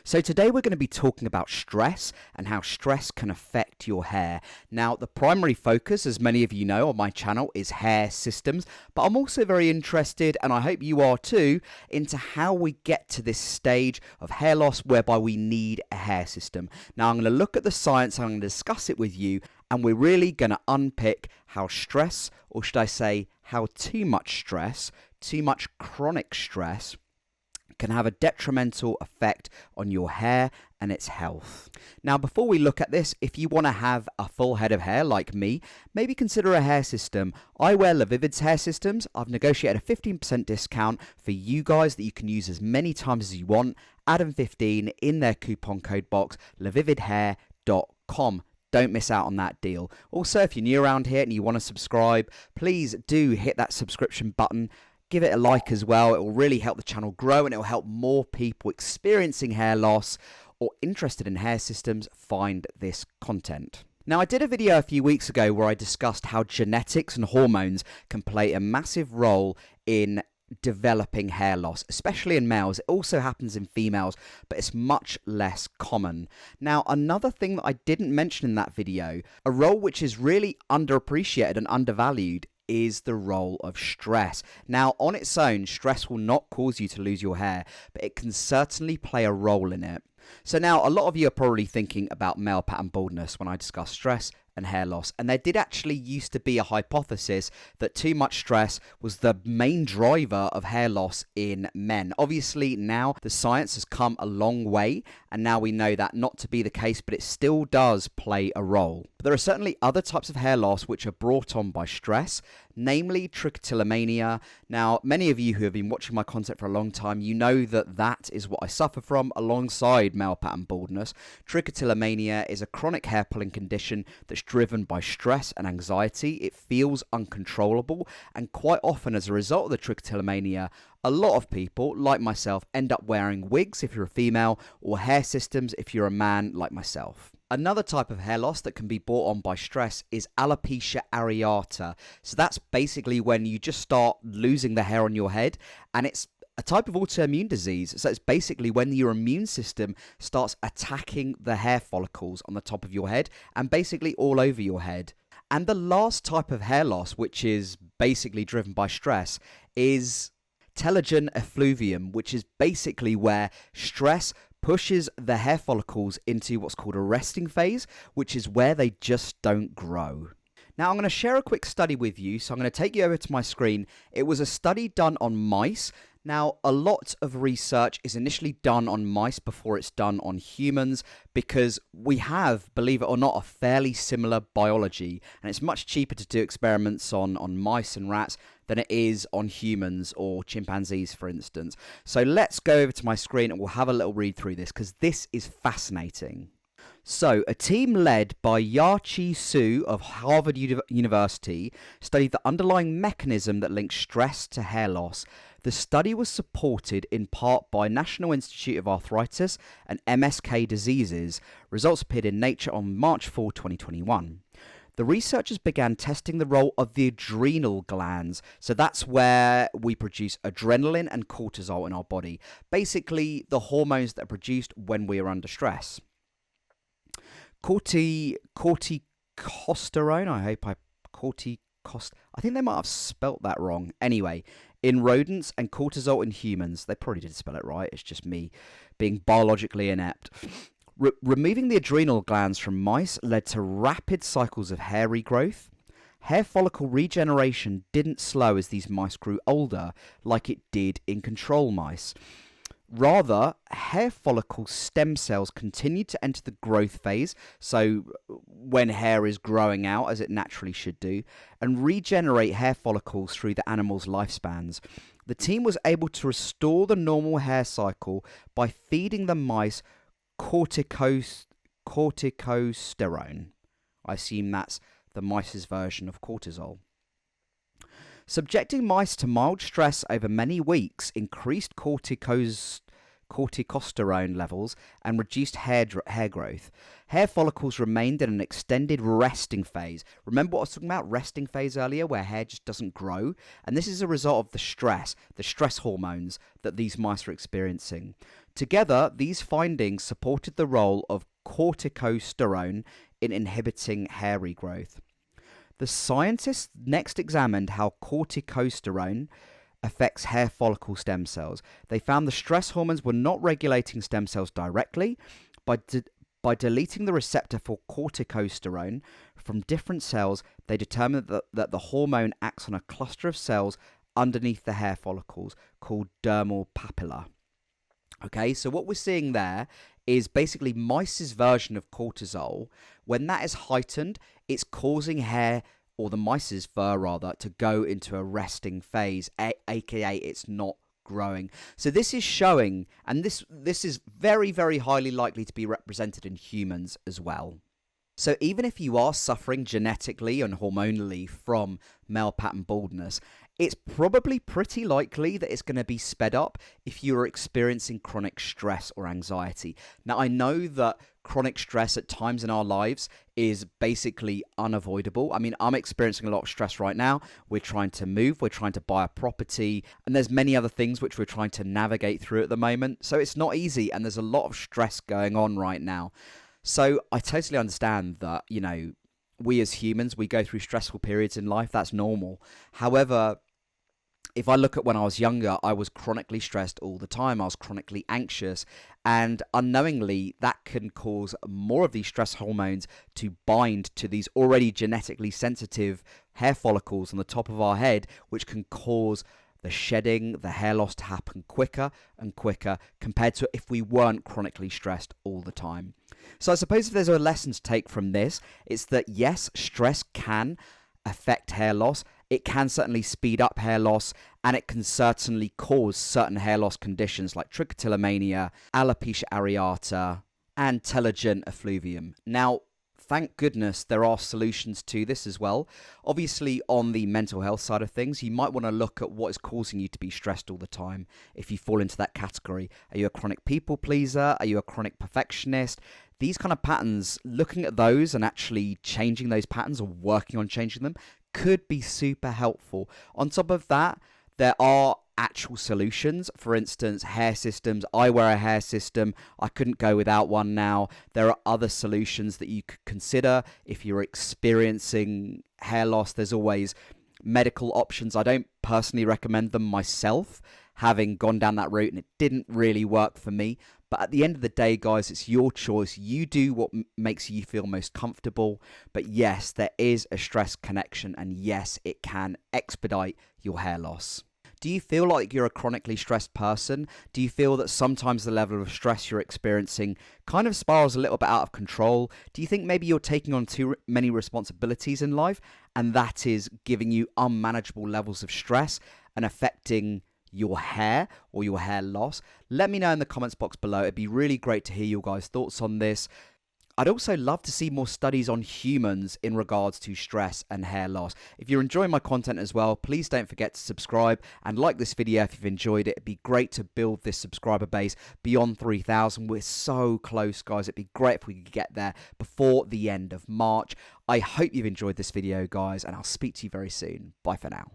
So today we're going to be talking about stress and how stress can affect your hair. Now, the primary focus, as many of you know on my channel, is hair systems, but I'm also very interested, and I hope you are too, into how we get to this stage of hair loss whereby we need a hair system. Now, I'm going to look at the science, I'm going to discuss it with you, and we're really going to unpick how stress, or should I say, how too much stress, too much chronic stress, can have a detrimental effect on your hair and its health. Now, before we look at this, if you want to have a full head of hair like me, maybe consider a hair system. I wear LaVivid's hair systems. I've negotiated a 15% discount for you guys that you can use as many times as you want. Adam15 in their coupon code box, lavividhair.com. Don't miss out on that deal. Also, if you're new around here and you want to subscribe, please do hit that subscription button. Give it a like as well. It will really help the channel grow and it will help more people experiencing hair loss or interested in hair systems find this content. Now, I did a video a few weeks ago where I discussed how genetics and hormones can play a massive role in developing hair loss, especially in males. It also happens in females, but it's much less common. Now, another thing that I didn't mention in that video, a role which is really underappreciated and undervalued, is the role of stress. Now, on its own, stress will not cause you to lose your hair, but it can certainly play a role in it. So now, a lot of you are probably thinking about male pattern baldness when I discuss stress and hair loss, and there did actually used to be a hypothesis that too much stress was the main driver of hair loss in men. Obviously, now the science has come a long way, and now we know that not to be the case, but it still does play a role. But there are certainly other types of hair loss which are brought on by stress, namely trichotillomania. Now, many of you who have been watching my content for a long time, you know that that is what I suffer from alongside male pattern baldness. Trichotillomania is a chronic hair pulling condition that's driven by stress and anxiety. It feels uncontrollable, and quite often as a result of the trichotillomania, a lot of people, like myself, end up wearing wigs if you're a female, or hair systems if you're a man like myself. Another type of hair loss that can be brought on by stress is alopecia areata. So that's basically when you just start losing the hair on your head, and it's a type of autoimmune disease. So it's basically when your immune system starts attacking the hair follicles on the top of your head and basically all over your head. And the last type of hair loss, which is basically driven by stress, is telogen effluvium, which is basically where stress pushes the hair follicles into what's called a resting phase, which is where they just don't grow. Now, I'm going to share a quick study with you, so I'm going to take you over to my screen. It was a study done on mice. Now, a lot of research is initially done on mice before it's done on humans because we have, believe it or not, a fairly similar biology, and it's much cheaper to do experiments on mice and rats than it is on humans or chimpanzees, for instance. So let's go over to my screen and we'll have a little read through this because this is fascinating. So, a team led by Ya-Chi Su of Harvard University studied the underlying mechanism that links stress to hair loss. The study was supported in part by National Institute of Arthritis and MSK Diseases. Results appeared in Nature on March 4, 2021. The researchers began testing the role of the adrenal glands. So that's where we produce adrenaline and cortisol in our body. Basically, the hormones that are produced when we are under stress. Corticosterone, I think they might have spelt that wrong. Anyway, in rodents and cortisol in humans, they probably did spell it right. It's just me being biologically inept. Removing the adrenal glands from mice led to rapid cycles of hair regrowth. Hair follicle regeneration didn't slow as these mice grew older, like it did in control mice. Rather, hair follicle stem cells continued to enter the growth phase, so when hair is growing out, as it naturally should do, and regenerate hair follicles through the animal's lifespans. The team was able to restore the normal hair cycle by feeding the mice corticosterone. I assume that's the mice's version of cortisol. Subjecting mice to mild stress over many weeks increased corticosterone levels and reduced hair growth. Hair follicles remained in an extended resting phase. Remember what I was talking about, resting phase earlier, where hair just doesn't grow? And this is a result of the stress hormones that these mice are experiencing. Together, these findings supported the role of corticosterone in inhibiting hair regrowth. The scientists next examined how corticosterone affects hair follicle stem cells. They found the stress hormones were not regulating stem cells directly. By deleting the receptor for corticosterone from different cells, they determined that the hormone acts on a cluster of cells underneath the hair follicles called dermal papilla. Okay, so what we're seeing there is basically mice's version of cortisol. When that is heightened, it's causing hair, or the mice's fur rather, to go into a resting phase, aka it's not growing. So this is showing, and this is very, very highly likely to be represented in humans as well. So even if you are suffering genetically and hormonally from male pattern baldness, it's probably pretty likely that it's going to be sped up if you're experiencing chronic stress or anxiety. Now, I know that chronic stress at times in our lives is basically unavoidable. I mean, I'm experiencing a lot of stress right now. We're trying to move, we're trying to buy a property, and there's many other things which we're trying to navigate through at the moment. So it's not easy, and there's a lot of stress going on right now. So I totally understand that, we as humans, we go through stressful periods in life. That's normal. However, if I look at when I was younger, I was chronically stressed all the time. I was chronically anxious, and unknowingly that can cause more of these stress hormones to bind to these already genetically sensitive hair follicles on the top of our head, which can cause the shedding, the hair loss to happen quicker and quicker compared to if we weren't chronically stressed all the time. So I suppose if there's a lesson to take from this, it's that yes, stress can affect hair loss. It can certainly speed up hair loss, and it can certainly cause certain hair loss conditions like trichotillomania, alopecia areata, and telogen effluvium. Now, thank goodness there are solutions to this as well. Obviously, on the mental health side of things, you might want to look at what is causing you to be stressed all the time if you fall into that category. Are you a chronic people pleaser? Are you a chronic perfectionist? These kind of patterns, looking at those and actually changing those patterns or working on changing them could be super helpful. On top of that, there are actual solutions. For instance, hair systems. I wear a hair system. I couldn't go without one now. There are other solutions that you could consider if you're experiencing hair loss. There's always medical options. I don't personally recommend them myself, having gone down that route, and it didn't really work for me. But at the end of the day, guys, it's your choice. You do what makes you feel most comfortable. But yes, there is a stress connection, and yes, it can expedite your hair loss. Do you feel like you're a chronically stressed person? Do you feel that sometimes the level of stress you're experiencing kind of spirals a little bit out of control? Do you think maybe you're taking on too many responsibilities in life, and that is giving you unmanageable levels of stress and affecting your hair or your hair loss? Let me know in the comments box below. It'd be really great to hear your guys' thoughts on this. I'd also love to see more studies on humans in regards to stress and hair loss. If you're enjoying my content as well, please don't forget to subscribe and like this video if you've enjoyed it. It'd be great to build this subscriber base beyond 3,000. We're so close, guys. It'd be great if we could get there before the end of March. I hope you've enjoyed this video, guys, and I'll speak to you very soon. Bye for now.